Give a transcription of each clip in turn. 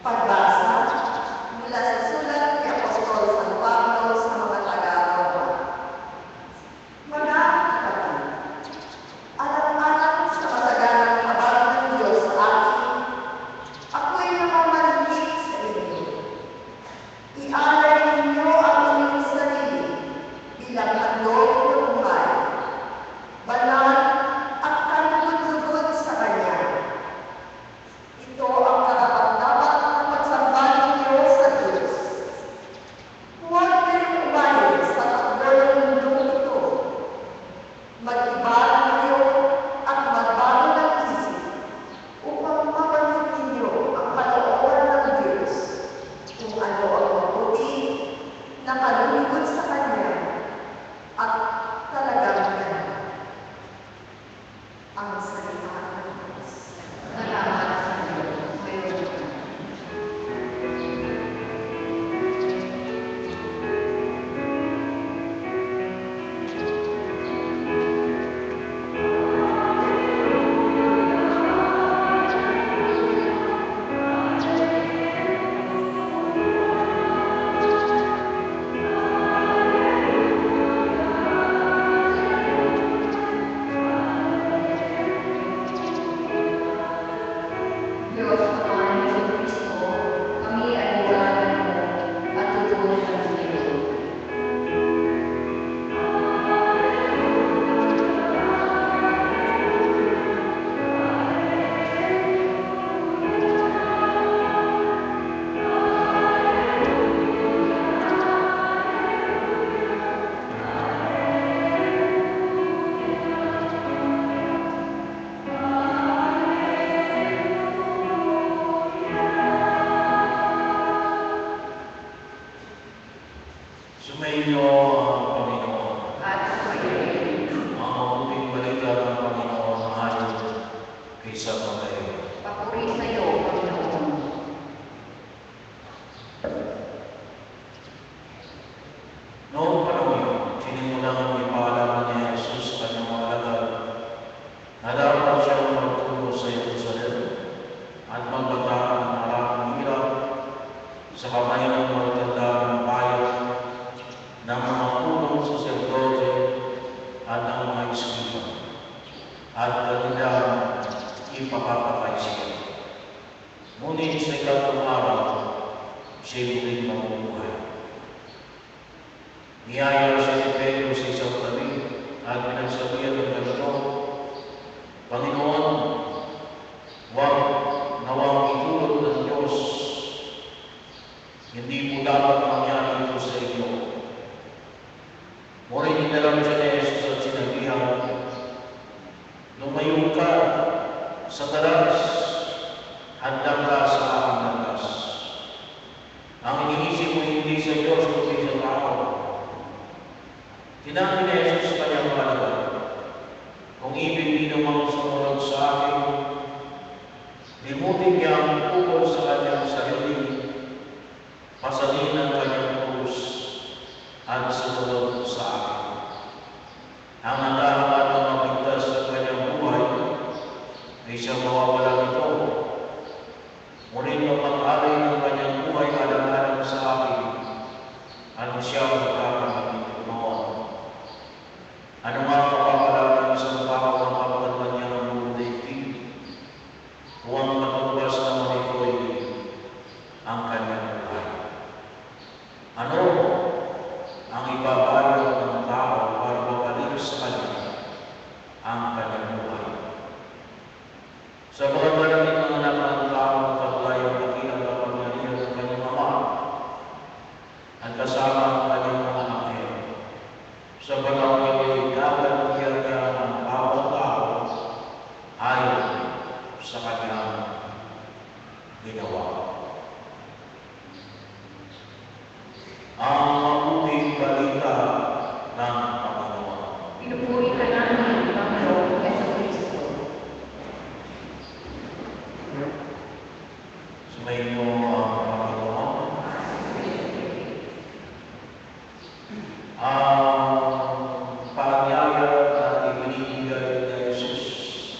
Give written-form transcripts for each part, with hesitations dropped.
Pagbasa mula sa sulat ni Apostol San Pablo sa mga taga-Roma. Mga kapatid, alang-alang sa masaganang habag ng Diyos sa akin, ako'y namamanhik sa inyo. Ialay ninyo ang inyong sarili bilang handog na buhay, banal at kalugod-lugod sa Kanya. Ito ang karapat-dapat na pagsamba ninyo sa Diyos. Huwag kayong umalis sa takbo ng mundong ito. Mag-iba kayo at magbago ng isip upang mapansin ninyo ang kalooban ng Diyos, kung ano ang mabuti, nakalulugod sa Kanya, at talagang ganda. Ang salita ng Diyos. Salamat sa Diyos. Mayroon ka. Diyos, Ama ni Kristo, kami ay iwanan mo at tutulungan sa iyo. Sumainyo ang Panginoon. At sa iyo. Ang mabuting balita ng Panginoon ayon kay San Mateo. Papuri sa iyo, Panginoon. Noong panahon yun, sinimulang ipaalala ni Jesus sa kanyang mga alagad na dapat siyang magtungo sa Jerusalem at magbataan ng maraming hirap sa kamay ng magtanda ng bayan, ng mga punong saserdote at ng mga iskriba, at kanilang ipapapatay siya. Ngunit sa ikatlong araw, siya muling mabubuhay. Niyaya siya ni Pedro sa isang tabi at pinagsabihan ng ganito, Panginoon, huwag nawang itulot ng Diyos. Hindi po dapat mangyari ito sa inyo. Ngunit hinaram siya ni Jesus at sinabihan, lumayo ka sa talas, handa ka sa aking landas. Ang iniisip mo hindi sa Diyos, kundi sa tao. Tinabi ni Jesus sa kanyang alagad, kung ibig ninyo sumunod sa akin, limutin niya ang ukol sa kanyang sarili, pasalin ang kanyang krus, at sumunod sa akin. Ang naghahangat na mapigtas sa kanyang buhay ay siyang mawawala nito. Ngunit mapag-alay ng kanyang buhay alang-alang sa akin, ano siya magkakakamit noon. Ano nga kapapala ng isang tao ang kapatid niya ng buong daigdig? Huwag matubas na manitoy ang kanyang buhay. Ano ang ibabalot ng tao para mabalik sa kanya ang kanyang buhay? Sa mga maraming mga anak ng tao ang paglayang dakilang kapangyarihan ng kanyang ama at kasama ang kanyang mga anghel. Sa panahon ay gagantihan niya ang bawat tao ayon sa kanyang ginawa. Ang mabuting balita ng Panginoon. Pinupuri ka namin, Panginoon, Yesu Kristo. Sumainyo ang Panginoon. Ang paanyaya na ibinibigay ni Jesus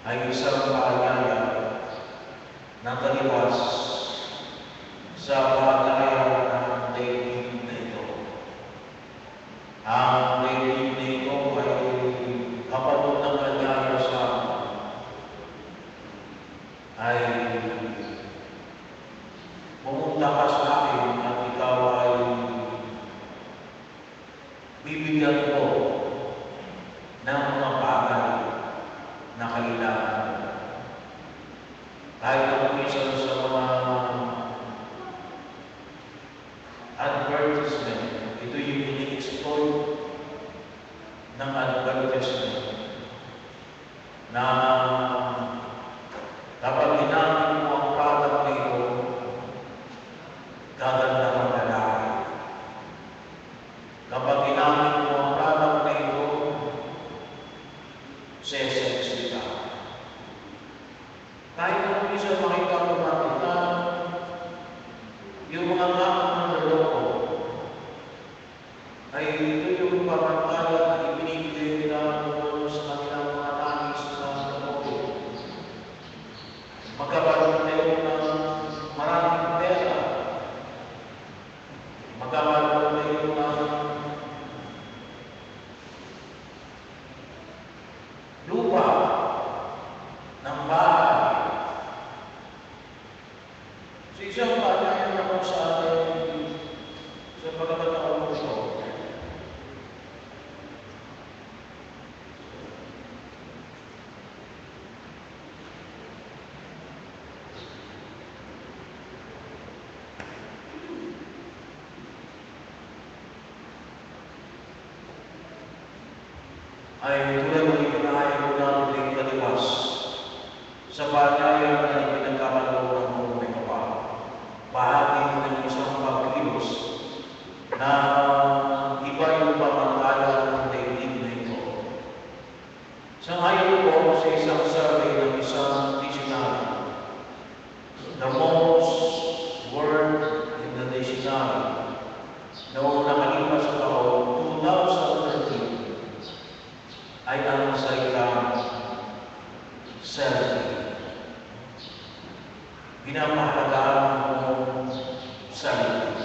ay isang paanyaya taliwas sa pagkaya ng daigdig na ito. Ang daigdig na ito ay kapatid ng kanyaya sa ay pumunta ka sa akin at ikaw ay bibigyan ko ng mga bagay na kailangan. Kahit ang minsan sa mga advertisement, ito yung ini-exploit ng advertisement na kapag ginamit mo ang product na ito, gaganda kang lalaki. Kapag ginamit mo ang product na ito, sesexy ka. Kahit ang minsan makita ko natin na yung mga gamit ng loloko ay ito yung pamantala na ibinibigay nila sa kanilang mga nangis na loloko. Magkabaroon tayo ng maraming pera. Magkabaroon tayo ng lupa, ng bahay. Sa isang bagay na kung sa atin, sa pagkakataon mo ito, ay tulad ng ipinahayag ko natin ng taliwas sa panayang na ipinagkakaloob ng mundo ito pa. Bahagi ng isang pagkilos na iba yung pamantala ng daigdig na ito. Sangayon ko sa isang survey ng isang dictionary, the most word in the dictionary noong nakalipas sa taon 2013 ay ang salitang selfie. Pinapahalagaan ng selfie.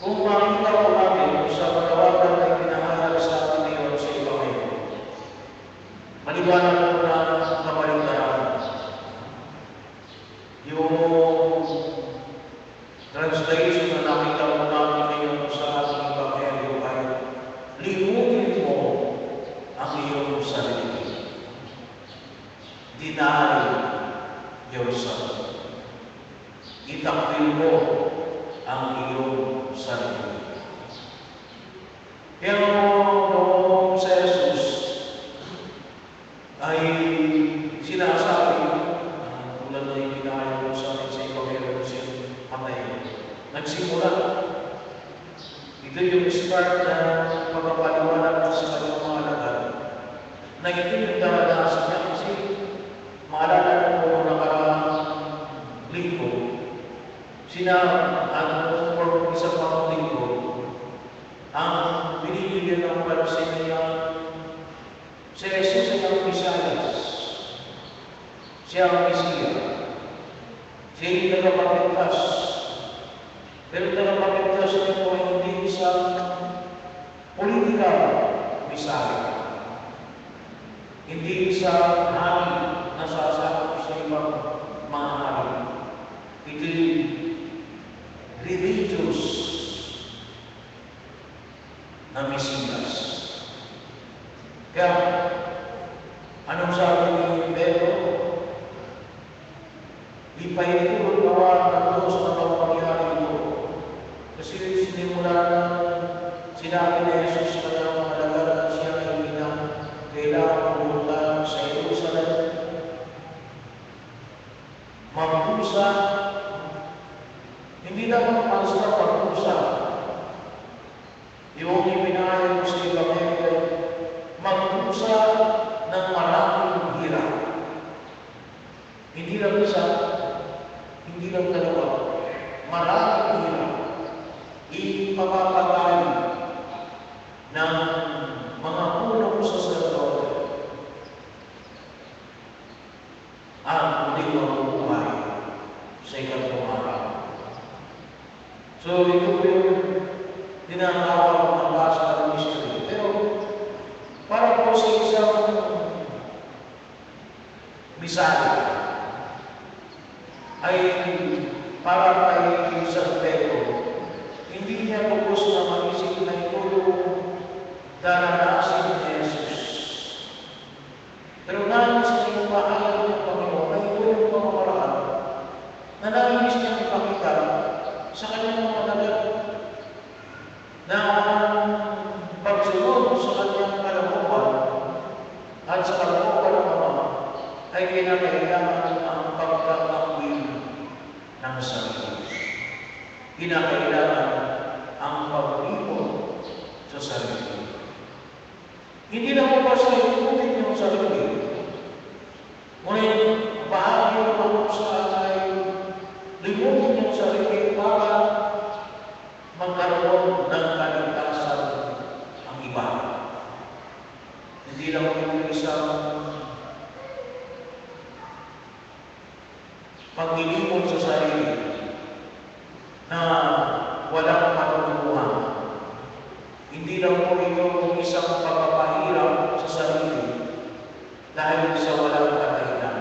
Kung makita ko natin sa panawagan na pinahayag sa atin ngayon sa Ebanghelyo, maliwanag ko na kabaligtaran. Yung translation na nakita ko natin ngayon sa ating Ebanghelyo ay limutin mo ang iyong sarili. Deny yourself. Itakwil mo ang iyong sarili. Pero noong sa Jesus ay sinasabi, tulad na ipinahayag ko sa atin sa Ebanghelyo si Mateo, nagsimula. Ito yung start na pagpapaliwanag sa kanyang mga alagad na ito yung daranasan niya kasi maalala ko na nakaraang linggo for isang pang linggo ang binibigyan ng pansin niya si Jesus ay ang Mesiyas. Siya ang Mesiya. Siya yung tagapagligtas. Pero tagapagligtas niya po ay hindi isang politikal Mesiyas. Hindi isang hari na sasakop sa ibang mga hari. Ito'y religious na Mesiyas. Kaya, anong sabi ni Pedro? Ipahintulot gawa ng Diyos na pagpagyari ito. Kasi sinimula na sinabi ni Jesus sa kanyang mga alagad na siya ay bilang kailangan pumunta sa Jerusalem, magpusa, hindi naman basta magpusa. Yung ipinahayag ko sa Ebanghelyo, magpusa ng maraming hirap. Hindi lang isa, hindi lang dalawa, maraming hirap. Ipapapagay ng mga punong saserdote ang ulit mabubuhay sa ikatlong araw. So, ito po yung tinatawag ng Paschal Mystery. Pero, para po sa isang misal, ay para kay San Pedro, hindi niya lubos na mag-isip na ito yung daranasin ni Jesus. Pero nais na yung bahayag ng Panginoon na ito yung pamamaraan na nais niyang ipakita sa kanyang mga dagat na pagsunod sa kanyang kalooban at sa kalooban ng Ama ay kinakailangan ang pagkakakwil ng sarili. Kinakailangan ang pag-ipon sa sarili. Hindi na po basta ikutin yung sarili. Ngunit bahagi ng pangusaan ay limutin yung sarili para magkaroon ng kaligtasan ang iba. Hindi lang po isang paglilipon sa sarili na walang matutulungan. Hindi lang po ito isang pagpapahirap sa sarili dahil sa walang kadahilan.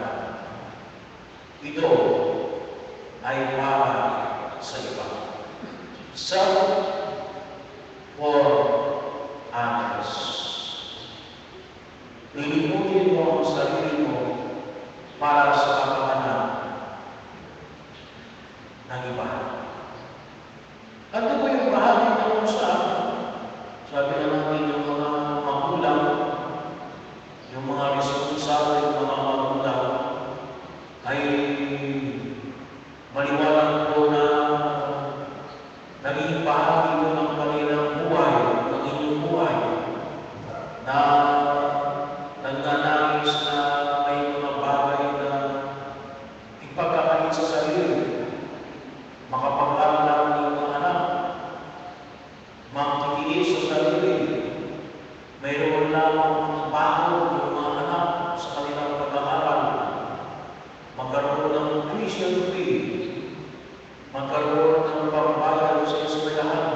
Ito ay para sa iba. Self for others. Lilimutin mo ang sarili mo para sa kapakanan ng iba. Ano po yung bahagi ng kung saan? Sabi na natin yung mga magulang, yung mga responsable, yung mga magulang, ay maliwanag po na naging bahagi po ng kanilang buhay, ng inyong buhay, na nagnanais na may mga bagay na ipagkakalit sa sarili, makapag-aral ng mga anak, makikitiis sa sarili, mayroon lamang bago ng mga anak sa kanilang pag-aaral, magkaroon ng tuition fee, magkaroon ng pambayad sa eskwelahan.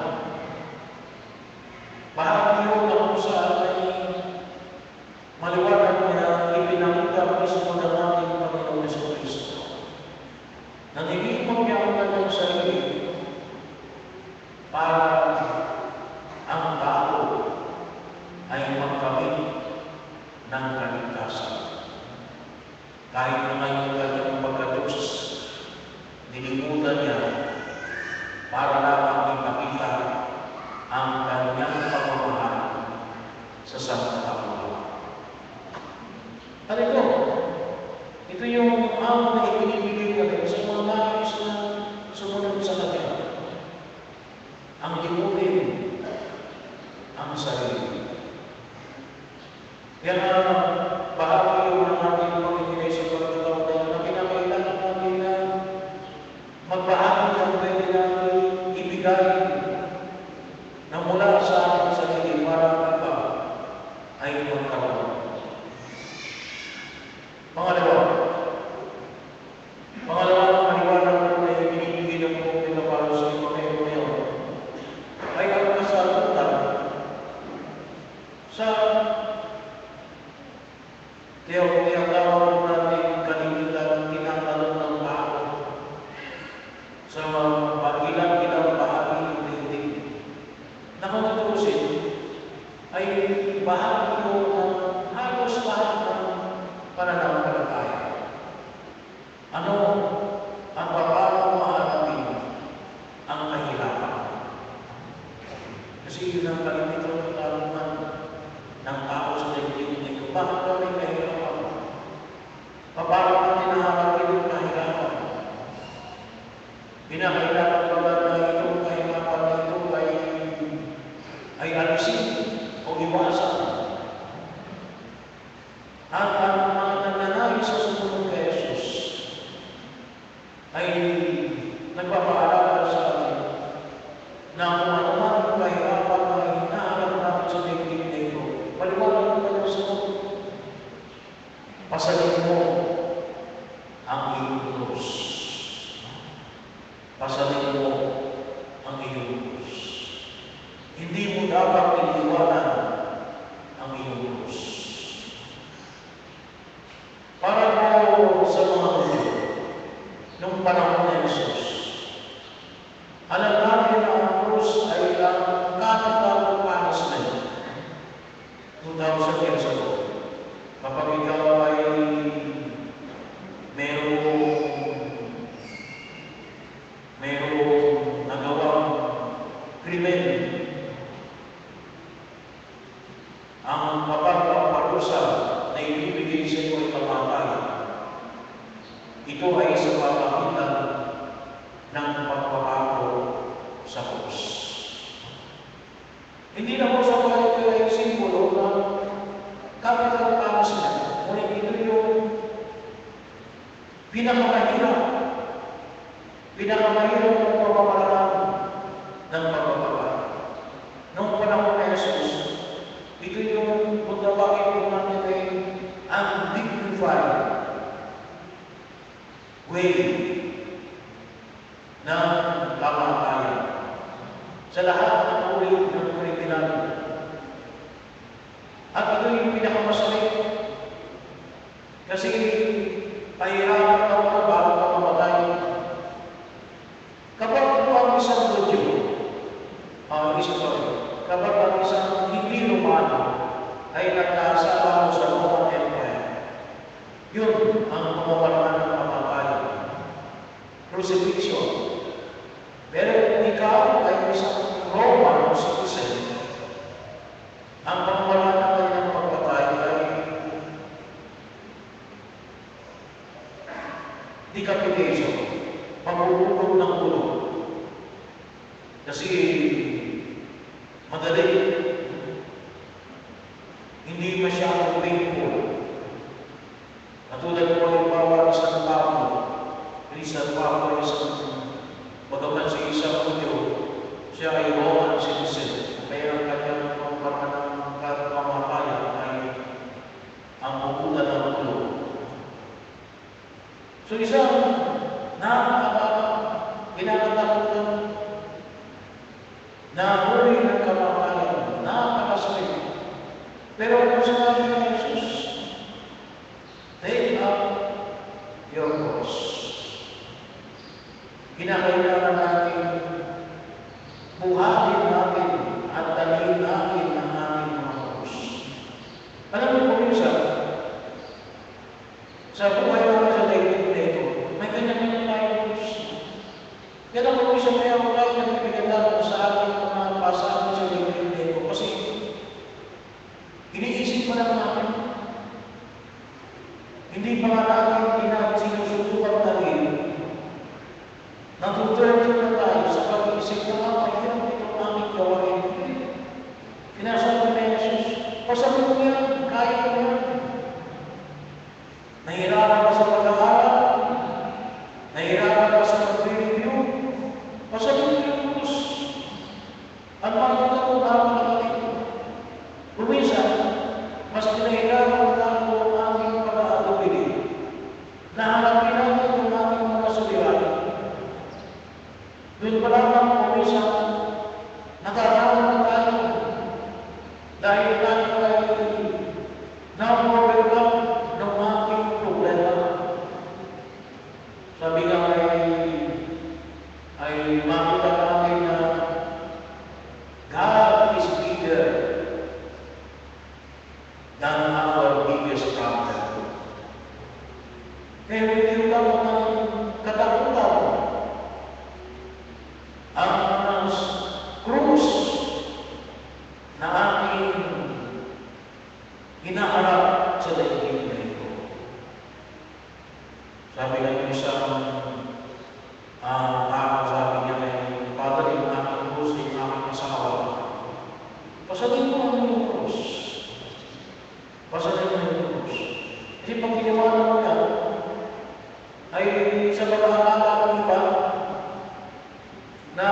Bahagi yun na kung saan ay maliwanag na ipinakita mismo ng ating Panginoon Jesucristo na nagiging niya ang kanyang sarili para ang tao ay magkamit ng kaligtasan. Kahit na ngayon kanyang pagka-Diyos, nilimutan niya para lamang ipakita ang kanyang pagmamahal sa sangkatauhan. Ano ito? Ito yung hamon na ibinibigay natin sa mga nais na sumunod sa kanya. Ang limutin ang sarili. Kaya bahagi yung ng ating pag-ibigay sa pagkakaunan na kinakailangan natin na magbahagi ng pwede natin ibigay na mula sa ating sarili para ang iba ay magkaroon. Pangalawa ng maliwanag na ibinibigay ng Panginoon para sa iyo ngayon ay ang kasagutan sa tinatawag natin kalimitan tinatanong ng tao sa ilang bahagi ng daigdig. Na kung natusin ay bahagi ko ng halos lahat ng pananampalataya. Ano ang paano maharapin ang kahirapan? Kasi yun ang kalimitan ng kaalaman ng tao sa daigdig nito. Bakit ba may kahirapan? Paano natin naharapin yung kahirapan? Pinakailangan pala na itong kahirapan na ito ay alisin o iwasan. At ang mga nagnanais sa sumunod kay Jesus ay nagpapaalala sa atin na kung ano man ang kahirapan na hinaharap natin sa daigdig na ito, maliwanag naman sa mundo. Pasalin mo ang iyong krus. Pasanin mo ang iyong krus. Hindi mo dapat iniwanan ang iyong krus. Para po sa mga Hudyo, nung panahon ni Jesus, alam natin na ang krus ay ang capital punishment. 2,000 years ago, kapag ikaw ay merong nagawang krimen, ang mapagpaparusa na ibibigay sa iyo ay kamatayan. Ito ay sa pamamagitan ng pagpapako sa krus. Hindi na po sa ito ay simbolo ng capital punishment. Ngunit ito yung pinakamahirap ng pamamaraan ng pagpapako. Noong panahon ni Jesus, ito yung kung tawagin po natin ay undignified way ng kamatayan sa lahat ng uri ng kriminal. At ito yung pinakamasakit kasi pahirapan daw ka bago ka mamatay. Kapag ang isang Hudyo, kapag ang isang hindi Romano ay nagkasama mo sa Roman Empire, yun ang pamamaraan ng pamatayan. Crucifixion. Pero kung ikaw ay isang Roman citizen, ang pamamaraan ng kanyang pagpatay ay decapitation, pagbubuklog ng ulo. Kasi madali, hindi masyadong painful. Katulad po yung bawa isang Pablo, bagaman si isang Hudyo, siya ay Roman citizen. Kaya ang kanyang pamamaraan ng kamatayan ay ang pupunan ng ulo. So isang kinakatakutan na uri ng kamatayan, napakasakit. Pero kung sinabi ni Jesus, take up your cross. Kinakailangan natin buhatin natin at dalhin natin ang ating mga krus. Alam mo po minsan, sa buhay natin sa daigdig na ito, may kanya-kanya tayong krus. Kaya na po minsan may ako tayo na nagpigandaan sa ating mga pasahan sa daigdig na ito kasi iniisip pa lang natin. Hindi pa nga natin sinusubukan natin. Natutunan na tayo sa pag-iisip na mahirap itong aming gawain. Sinasabi na Jesus, pasabi mo yan, kaya mo yan. Nahihirapan ka sa pag-aaral, nahihirapan ka sa pag-review, pasabi mo yung krus. At makikita mo namin Lumisan, mas pinahirapan natin ang aming pag-aadubili. Nahanapin natin yung aming mga suliranin. Doon pa lamang lumisan, nakakaroon tayo dahil tayo ay na-overcome ng ating problema. Sabi nga ay makita natin na God is bigger than our biggest problem. Kaya hindi lang ng katakutan. Ang krus na ating hinaharap sa daigdig na ito. Sabi nga yung isang sabi niya ay, Father, yung aking krus, yung aking asawa. Pasanin mo ang iyong krus. Pasanin mo ang iyong krus. Kasi pag ginawa mo yan, ay sa mga akala ng iba na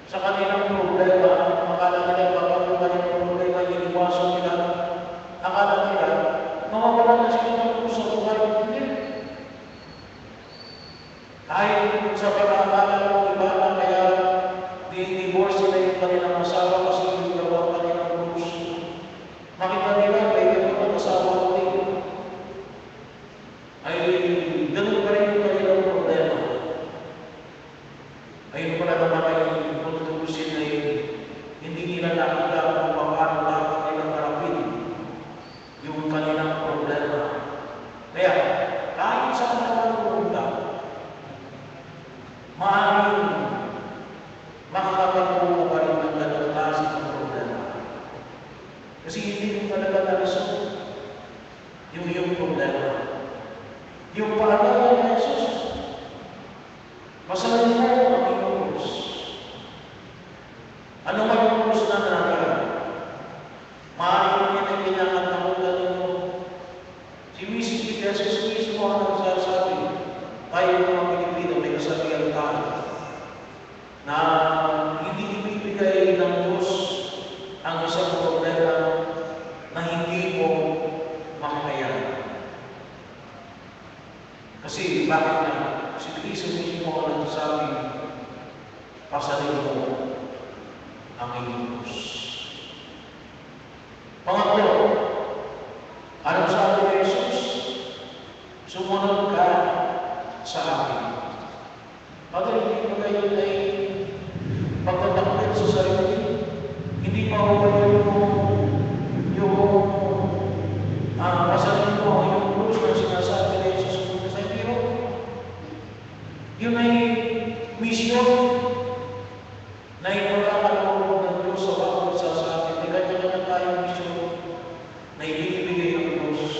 sa kanilang problema, akala nila kapag yung kanilang problema iniwasan nila, akala nila, mawawala na sila ng krus sa buhay. Hindi. Kahit sa pag-aakala ng iba na kaya di-divorce nila yung kanilang asawa kasi yung gawa ang kanilang krus. Makita nila, may ganun asawa ko din. Ay ganun pa rin yung kanilang problema. Ayun pala naman ay tutubusin ay hindi nila nakita kung paano dapat nilang harapin yung kanilang problema. Kaya, kahit saan naman pumunta, maaaring makakapagpupo pa rin ng ganang klase ng problema. Kasi hindi mo talaga na-resolve yung iyong problema. Yung paalala ni Jesus, masalan mo ang iyong krus. Ano man yung krus na nangyari? Maaaring mo yan ay kinakatakutan ninyo. Si Jesus mismo ang nagsasabi, tayo ng mga Pilipino, may kasabihan tayo, na hindi ibibigay ng Diyos ang isang problema na hindi mo makakaya. Kasi bakit na? Si Cristo mismo ang nagsasabi, pasarin mo ang iyong krus. Pangatlo, anong sabi ni Jesus? Sumunod ka sa akin. Bakit hindi mo ngayon ay pagtataklit sa sarili? Hindi mawawala yung pasarin mo yung krus na sinasabi ni Jesus sa iyo. Yun ay misyon na ipagkakaloob ng Diyos sa bawat isa sa atin. May kanya na tayong misyon na ibinibigay ng Diyos.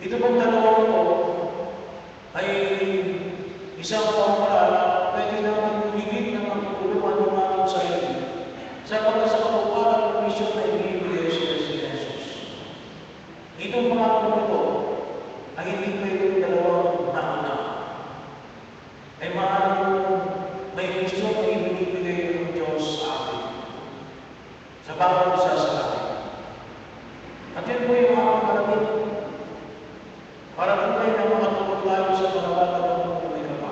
Ito pong dalawang ito ay isang pamparaan, pwede natin higit na magtulungan ng ating sarili sapagkat sa katuparan ng misyon na ibinibigay siya si Jesus. Itong pangatlo ito ay hindi pwede dalawang nauna. Ay maaaring may misyon na ibinibigay ng Diyos sa atin, sa bawat isa sa atin. At yun po yung aking maraming para tunay na makatulog tayo sa panawatan ng buhay na pa.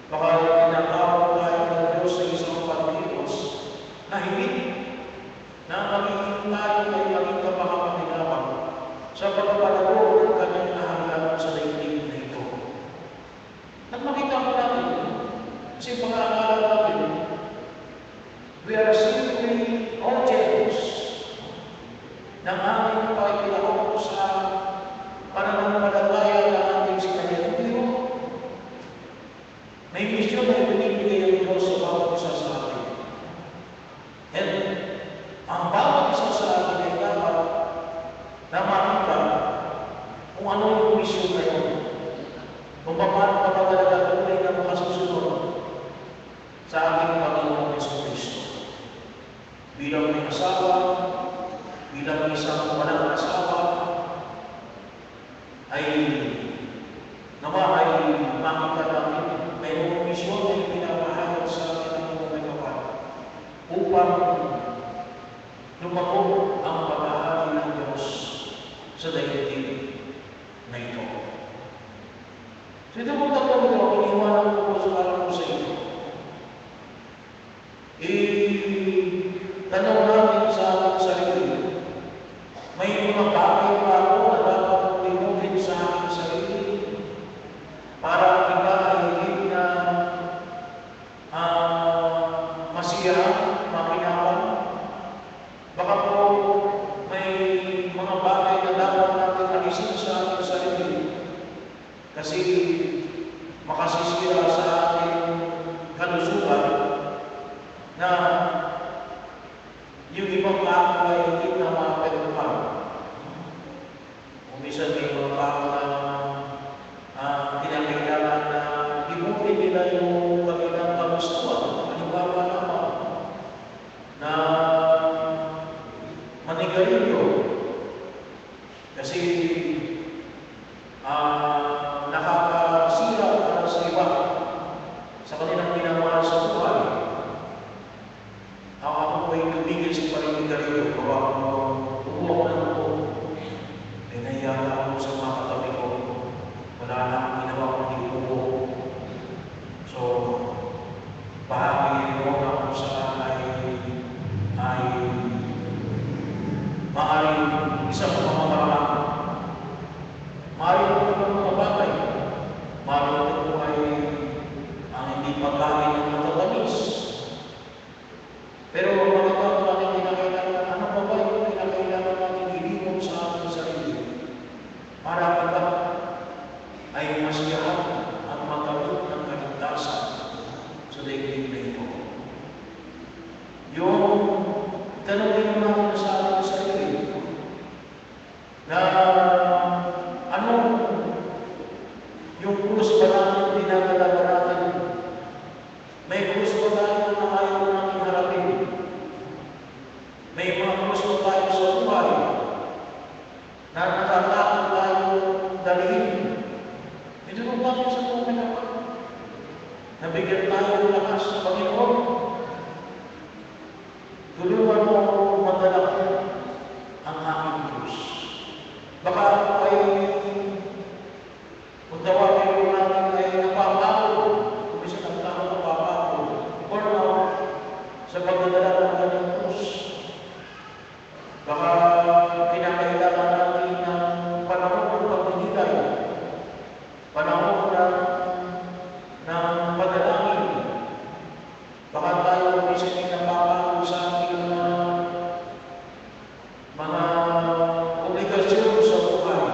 Baka tinatawag tayo ng Diyos sa isang pagkilos na higit na magiging tayo ay maging kapakapakinabang sa pagpapalago ng kanyang nahanglan sa daigdig na ito. At makita mo natin, kasi pag-aakala natin, we are simply objects ng ating pakikilahok sa pananampalataya ng ating sinayang Diyos. May misyon na ibinibigay ang Diyos sa bawat isa sa atin. And ang bawat isa sa atin ay dapat na makita kung ano yung misyon na yun. Kung paano ka ba talaga tunay na makasusunod sa ating Panginoong Jesucristo. Bilang may asawa, bilang isang walang asawa, ay nawa ay makita namin mayroong misyon na pinapahayag sa atin ng mga kapal upang lumako ang paghahari ng Diyos sa daigdig na ito. So ito po tatlong ito, iniwanan ko sa alam ko sa inyo. Tanong natin sa ating sarili, may mga bagay pa ako na dapat limutin sa aking sarili para ang iba ay higit na masiyang, makinabang. Baka po may mga bagay na dapat natin alisin sa ating sarili kasi makasisira sa ating kalusugan na yung ibang tao ay hindi na mapagpapag. Umisan may mga tao na kinakailangan na limutin nila yung kanilang kagustuhan. Halimbawa naman na manigarilyo kasi nakakasira para sa iba sa kanilang minamahal sa buhay. Ako po ay tumigil sa paninigarilyo. Gawa ko umuok na ako. Ay naiyaga ako sa mga katabi ko. Wala na akong ginawa kundi umuok. Maaaring ito ng mga bagay. Maaaring ito ay ang hindi pagkain ng matatamis. Pero mga natin kinakailangan, ano pa ba yung kinakailangan natin ilimot sa ating sarili? Para ba ay masiyahan at magkaroon ng kaligtasan sa daigdig na ito. Yung tanongin mo natin sa ating sarili na anong yung krus ba natin dinadala natin? May krus ba tayo na ayaw natin harapin? May mga krus ba tayo sa buhay na natatakot tayo dalhin? Ito ba tayo sa buhay na pa? Nabigyan tayo ng lakas sa Panginoon. Tulungan mo madala ko ang aking krus. Baka ako ay kung tawagin mo natin ay napapagod, kung isa ng tao napapagod, burnout sa pagdadala ng kanyang krus. Baka kinakailangan natin ng panahon ng pagbibigay, panahon ng padalangin. Baka tayo minsan ay napapagod sa ating mga obligasyon sa buhay.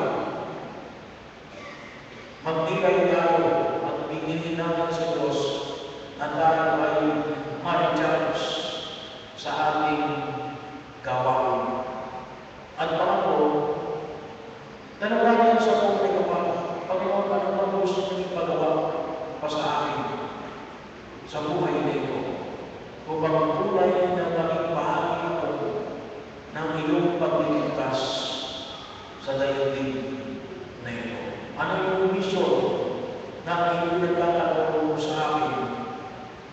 Magbigay tayo at bigyan natin sa Diyos na tayo ay ma-recharge sa ating gawain. At pangako, nanawagan sa buhay ko pa, Panginoon, ano ba gusto niyong ipagawa pa sa akin sa buhay na ito? Upang tunay na maging bahagi ako ng iyong pagliligtas sa daigdig na ito. Ano yung mission na iyong nagkakaroon sa akin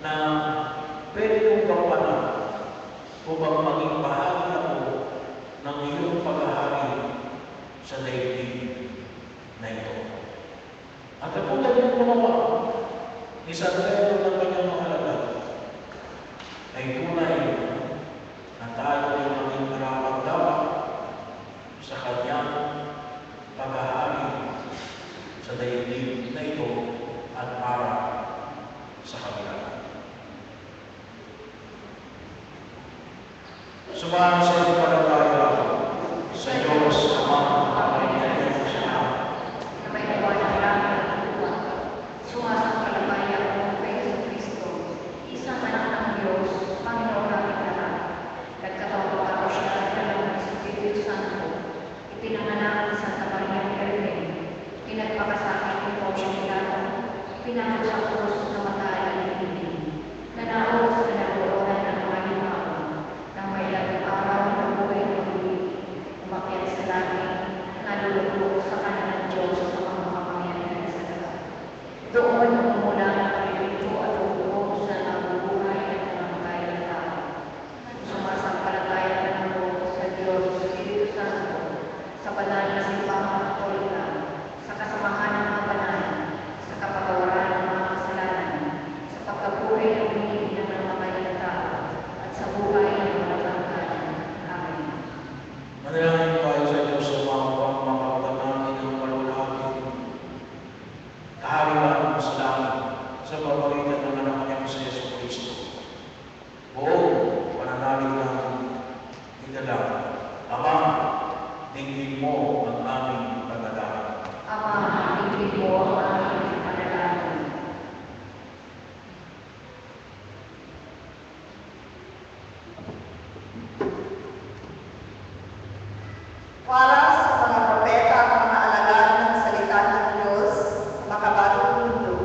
na pwede kong gawanan upang maging bahagi ako ng iyong paghahari sa daigdig na ito. At katulad ng gumawa ni San Pedro ng kanyang mahalaga, ay tunay na tayo ay maging mararamdaman sa kanyang paghahari sa daigdig na ito at para sa kabila. Sumahan sa iyo palataya sa Diyos Ama at Panginoon siya. na may liwanag lang ng lupa. Sumasampalataya ako kay Jesucristo, isang anak ng Diyos, Panginoon natin lahat. Nagkataon siya ng Espiritu Santo, ipinanganak ni Santa Maria Virgen, pinagpakasakit ni Poncio Pilato, pinanganak sa krus na matay ang ibigin, nanaog sa nalooban ng mga limaon, nang may labing araw na buhay ng ulit, umakyat sa langit, nalulugod sa kanan ng Diyos sa mga makapangyarihan sa lahat. Doon umula ng pagpito at uubog sa nabubuhay at namatay ng tao. Sumasampalataya ng ako sa Diyos sa Espiritu Santo, sa banal na simbahan Katolika, sa kasamahan ng mga banal, sa kapatawaran ng mga kasalanan, sa pagkabuhay ng pinili ng namatay ng tao, at sa buhay ng walang Amen. Manalangin tayo sa Diyos sa mga pangmakapanamin ng kalulaking kaharian sa langit sa pamamagitan ng anak niyang si Yesu Cristo. Buong pananalig natin, idalangin. Ama, dinggin mo ang aming panalangin. Ama, dinggin mo ang aming panalangin. Para sa mga propeta at mga alagad ng salita ng Diyos, makabagong mundo,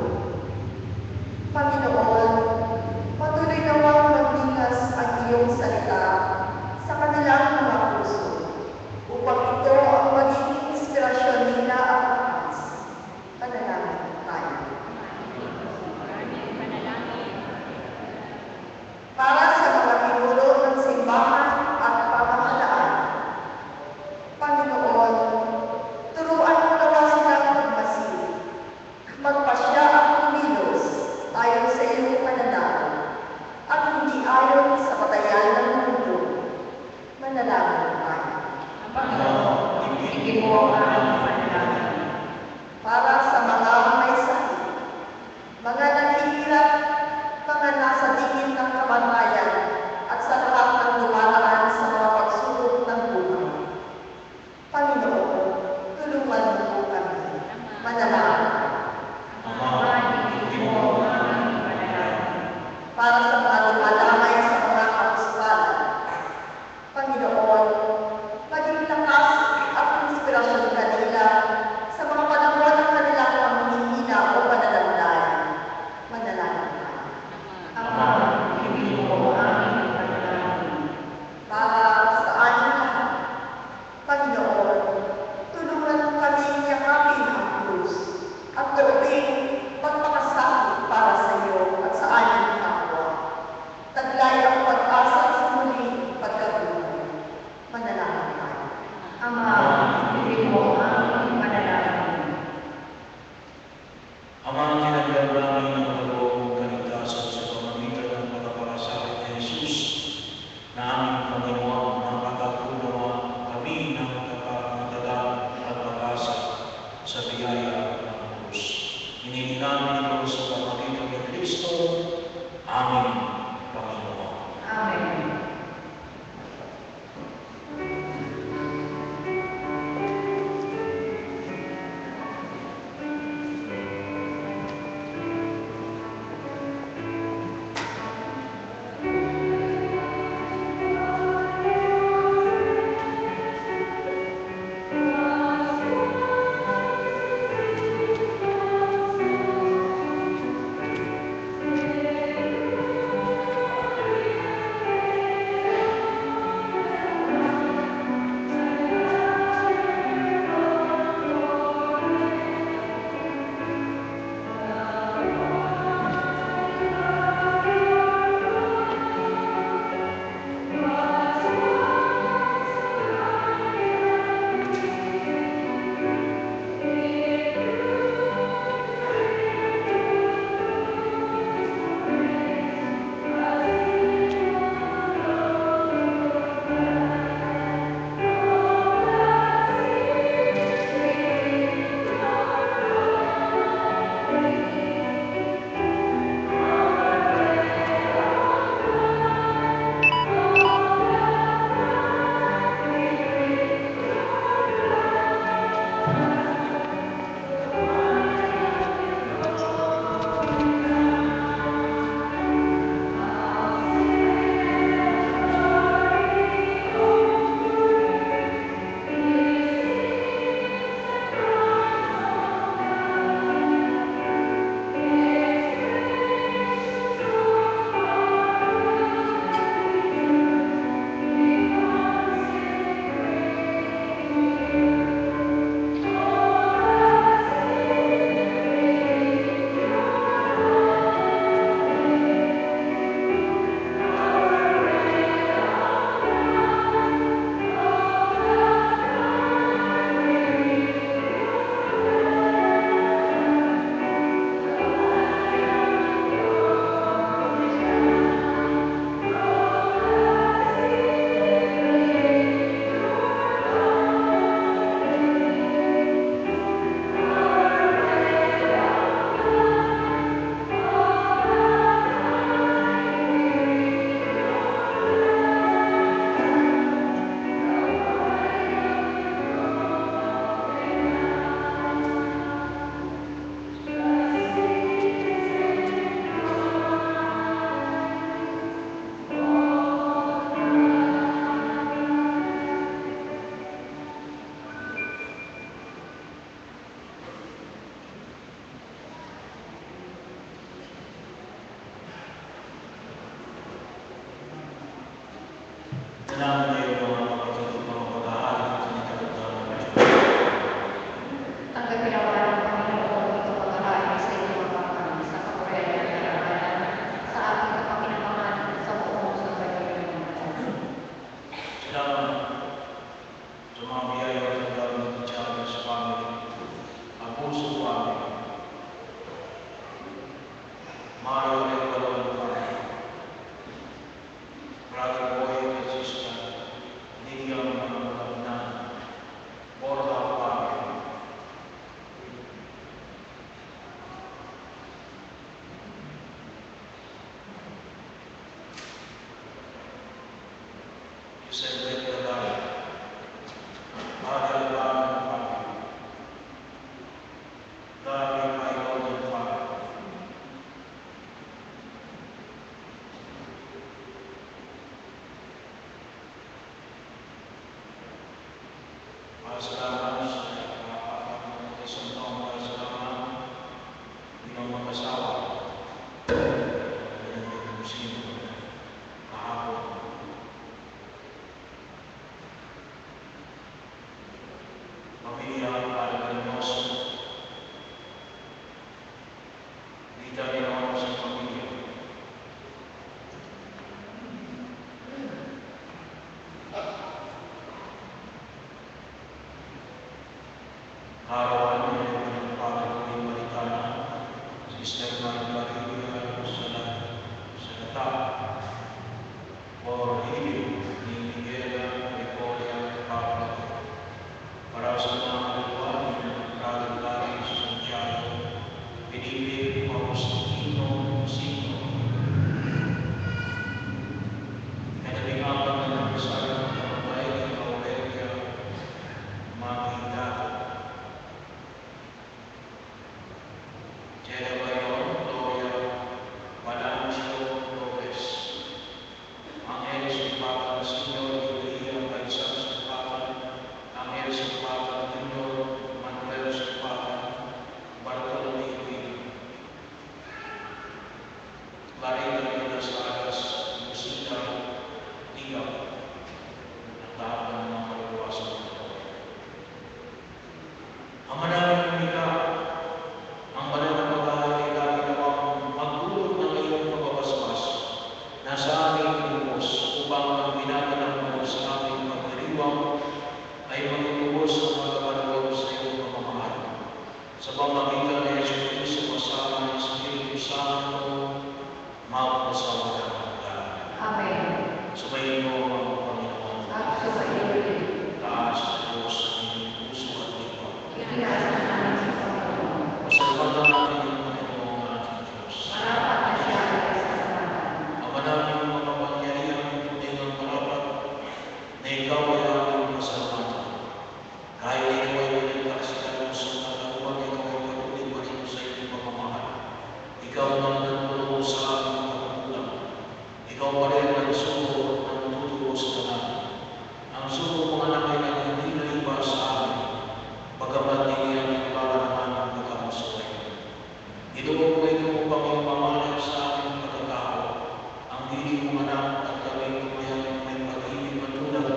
maging pagpapasakit para sa iyo at sa aming kapwa. Taglay ang pag-asa sa muling pagkabuhay. Manalangin tayo. Ama, ibig mo ang panalangin. Ama, kinagyan namin ang kaloob kaligtasan sa pamamagitan ng pagpapakasakit ni Jesus na aming Panginoon, makakatunawa kami ng kapangatagan at pag-asa sa biyaya ng Diyos. Hinihingi namin ito sa pamamagitan ni Kristo, aming Panginoon. Amen. Salamat kayo mga kapatid at mga pag-aaral at sinikalagdaran ng Diyos. Ang gaginawa ng Panginoon ito pag-aari sa inyong mga sa kapurihan ng karangalan, sa ating kapakinabangan sa buong sa kanyang mga. Salamat sa mga biyaya at pagdalo ng Chavez family, Abuso family, Mario Regalon family, Brother Boy and Sister Lydia Manamagana, Borja family, Isabel Gadaya, Adel Bagan family, David Maigodan family, Salamat sa isang taong salamat, hindi mo mag-asawa, hindi mo mag-sino, kahapon. Pamilya, Padre Hermoso, Kita rin sa pamilya. Arawan niya yung pagkakulit balitana, Sister Maria sa Nata, or Hilio, ni Miguel Gregoria Pablo, para sa mga aliwan ng Kalagari sa Santiago, Felipe Faustino Sino, Kadabingapan ng Bisaya ng Kampay, Aurelia Magida, Jera Bayon, Gloria Balancio Lopez, Angel Sumpatan Senior, Lilia Baisang Sumpatan, Angel Sumpatan Junior, Manuel Sumpatan, Bartolome Queen, Clarita de las Alas, Lucida Liga, at lahat ng mga kaluluwasan nito. Ang manaming umika, ang banal na pagkahay ay lagi namang magdulot ng iyong pagbabasbas na sa aming lubos upang ang binaganap mo sa aming pagdiriwang ay magtubos ang magkabaloob sa iyong pamamahal. Sa pamamagitan ni Jesus Cristo kasama ng Espiritu Santo, magpasawa ng hanggan. Amen. Sumayin mo ang Panginoon. At sumayin rin. Taas sa Diyos ang inyong puso at diwa. Ipinasa namin sa Panginoon. Pasalamatan natin ang Panginoon ang ating Diyos. Marapat na siya ay kasasamatan. Ama namin ang makapangyarihan ng tunay ng marapat na ikaw ay aming pasalamatan. Kahit ikaw ay pinagkakasilan mo sa kaluluwang, ikaw ay patuloy pa rin sa iyong pagmamahal. Ikaw ang nagtuturo sa aming pagkukulang. Ikaw pa rin ang sugo ng tuturo sa lahat. Ang sugo mga anak ay hindi na iba sa amin, bagamat hindi ang imbala naman ang pagkamusuhay. Inuog ko ito upang ipamalag sa aming pagkakao, ang hiling mga anak at kami kumayang may pag-ibig matulad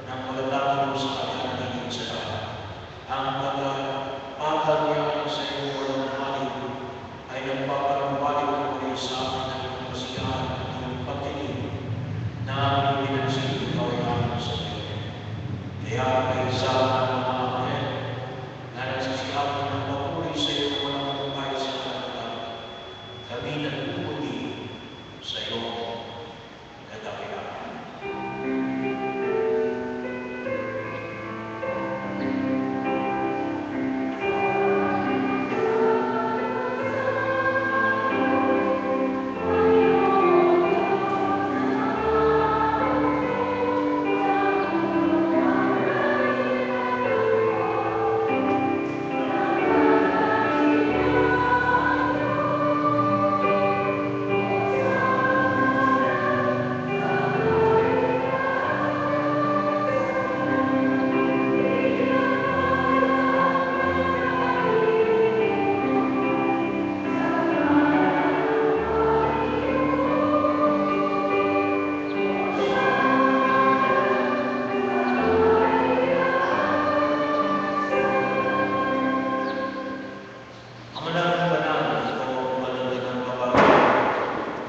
ng malalaki mo sa kanya na higit sa lahat. Ang pagpapagad niya sa iyong walang halin ay nagpapanumbalik mo rin sa amin ng iyong kasiyahan at iyong pagtinig na aming pinansin ikaw ay aming sa iyo. Kaya may isa ng mga anghel na nagsisiyahan ng papuri sa iyong walang buhay sa kalagatan. Kami nagpupuli sa iyong kadakilaan. Ang manaming banal, ikaw ang malagay ng kabagal.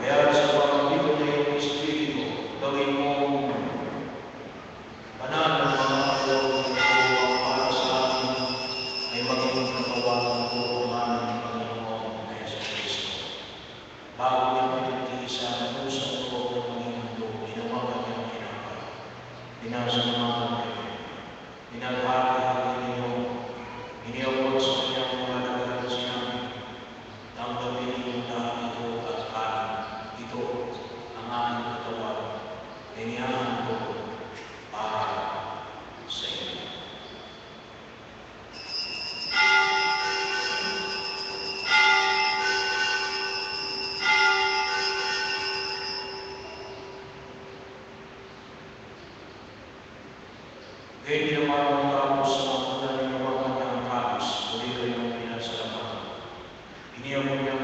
Kaya sa pamamagitan ng iyong Espiritu, gawin mong banal ng mga ayaw ng iyong para sa amin ay maging katawan ng kurungan ng Panginoon na Yesu Cristo. Bago niya pinagtiisa ang pusang loob ng maging mundo, ginawagan niya ang kinakal. Pinasalamatan kayo. Pinaghati ninyo. Iniabot sa kanyang mga nagalang sinabi. Tanggapin niyo na ito at kanin. Ito ang aking katawan. Inihahan ko para sa inyo. Ngayon ginawa mo tapos sa mga ulan ng mga kanyang kalis, uli kayong pinasalamatan. Iniabot niya